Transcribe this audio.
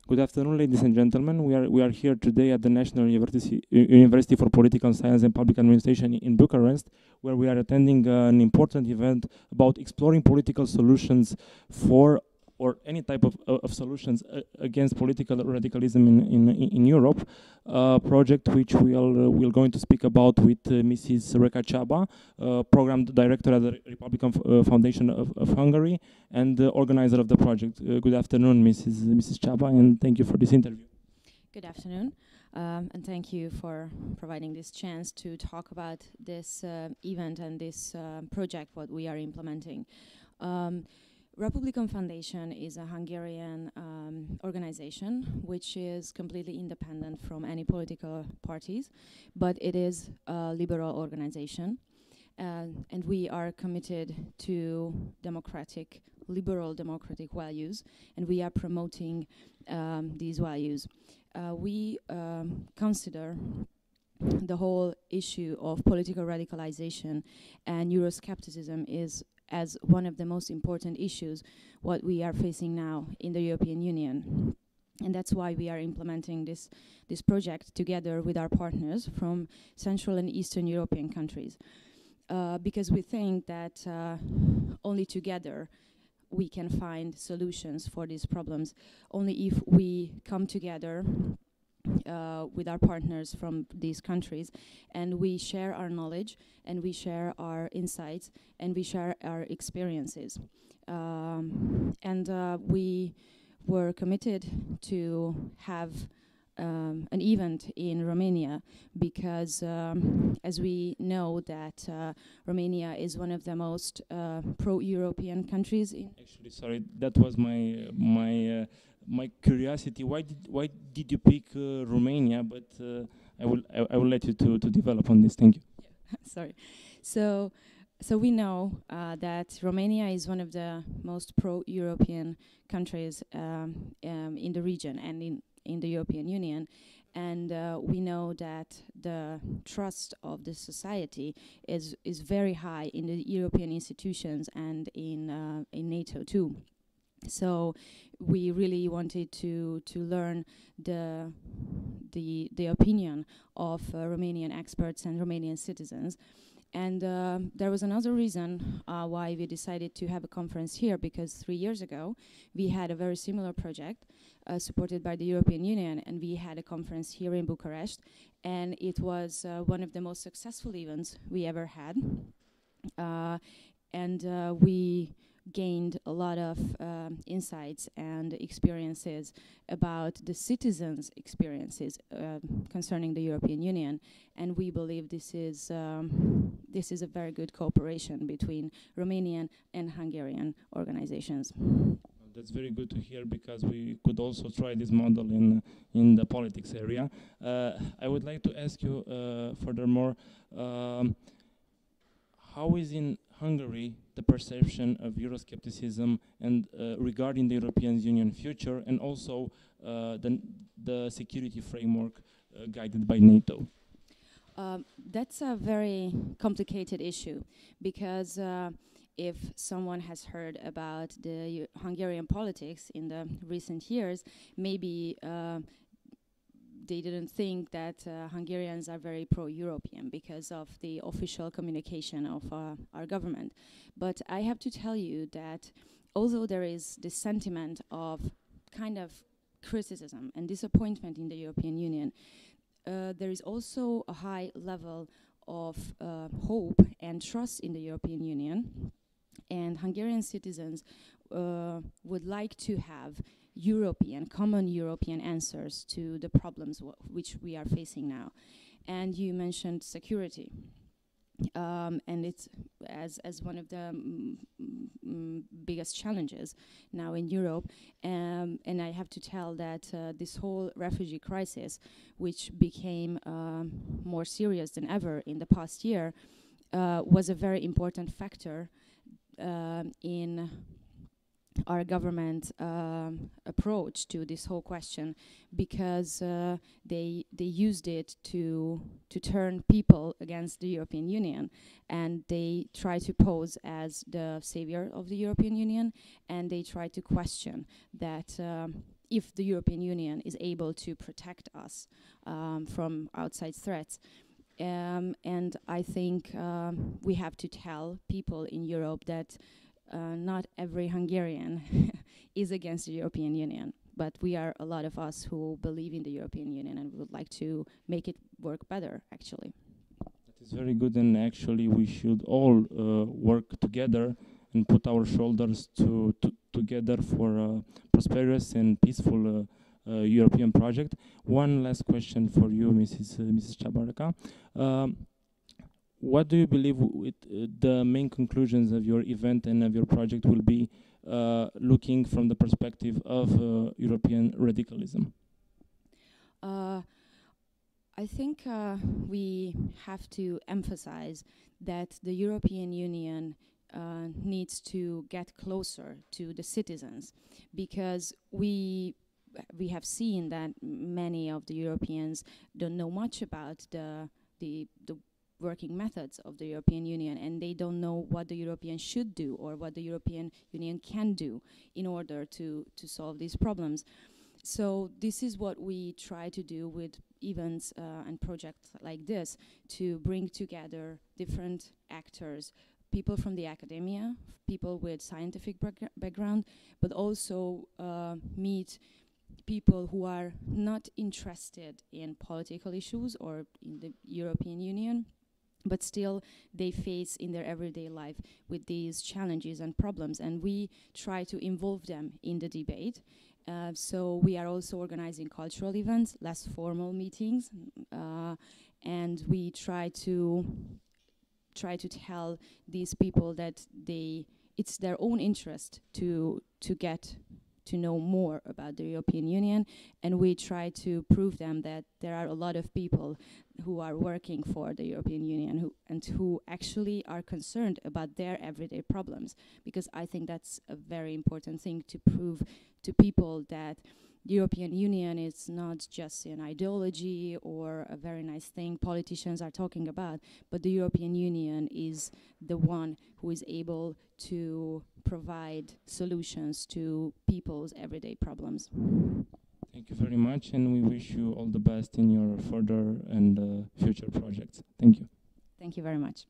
Good afternoon, ladies and gentlemen. We are here today at the National University for Political Science and Public Administration in Bucharest, where we are attending an important event about exploring political solutions for or any type of solutions against political radicalism in Europe, a project which we're going to speak about with Mrs. Reka Csaba, Program Director at the Republikon Foundation of Hungary, and the organizer of the project. Good afternoon, Mrs. Csaba, and thank you for this interview. Good afternoon, and thank you for providing this chance to talk about this event and this project, what we are implementing. Republikon Foundation is a Hungarian organization which is completely independent from any political parties, but it is a liberal organization, and we are committed to liberal democratic values, and we are promoting these values. We consider the whole issue of political radicalization and Euroscepticism is as one of the most important issues what we are facing now in the European Union. And that's why we are implementing this project together with our partners from Central and Eastern European countries. Because we think that only together we can find solutions for these problems. Only if we come together with our partners from these countries, and we share our knowledge, and we share our insights, and we share our experiences. We were committed to have an event in Romania because, as we know, that Romania is one of the most pro-European countries. Actually, sorry, that was my curiosity. Why did you pick Romania? But I will let you to develop on this. Thank you. Yeah. Sorry. So we know that Romania is one of the most pro-European countries in the region and in the European Union, and we know that the trust of the society is very high in the European institutions and in NATO too. So we really wanted to learn the opinion of Romanian experts and Romanian citizens. And there was another reason why we decided to have a conference here, because 3 years ago we had a very similar project supported by the European Union, and we had a conference here in Bucharest, and it was one of the most successful events we ever had. We gained a lot of insights and experiences about the citizens' experiences concerning the European Union, and we believe this is a very good cooperation between Romanian and Hungarian organizations. That's very good to hear, because we could also try this model in the politics area. I would like to ask you furthermore, how is in Hungary the perception of Euroscepticism and regarding the European Union future, and also the security framework guided by NATO? That's a very complicated issue, because if someone has heard about the Hungarian politics in the recent years, maybe they didn't think that Hungarians are very pro-European because of the official communication of our government. But I have to tell you that although there is this sentiment of kind of criticism and disappointment in the European Union, there is also a high level of hope and trust in the European Union. And Hungarian citizens would like to have common European answers to the problems which we are facing now. And you mentioned security, and it's as one of the biggest challenges now in Europe. And I have to tell that this whole refugee crisis, which became more serious than ever in the past year, was a very important factor in our government approach to this whole question, because they used it to turn people against the European Union, and they try to pose as the savior of the European Union, and they try to question that if the European Union is able to protect us from outside threats. And I think we have to tell people in Europe that not every Hungarian is against the European Union, but we are a lot of us who believe in the European Union and would like to make it work better, actually. That is very good, and actually we should all work together and put our shoulders together for a prosperous and peaceful European project. One last question for you, Mrs. Csaba. What do you believe the main conclusions of your event and of your project will be, looking from the perspective of European radicalism? I think we have to emphasize that the European Union needs to get closer to the citizens, because we have seen that many of the Europeans don't know much about the working methods of the European Union, and they don't know what the Europeans should do or what the European Union can do in order to solve these problems. So this is what we try to do with events and projects like this, to bring together different actors, people from the academia, people with scientific background, but also meet people who are not interested in political issues or in the European Union, but still they face in their everyday life with these challenges and problems, and we try to involve them in the debate. So we are also organizing cultural events, less formal meetings, and we try to tell these people that it's their own interest to get to know more about the European Union, and we try to prove them that there are a lot of people who are working for the European Union who actually are concerned about their everyday problems, because I think that's a very important thing to prove to people, that the European Union is not just an ideology or a very nice thing politicians are talking about, but the European Union is the one who is able to provide solutions to people's everyday problems. Thank you very much, and we wish you all the best in your further and future projects. Thank you. Thank you very much.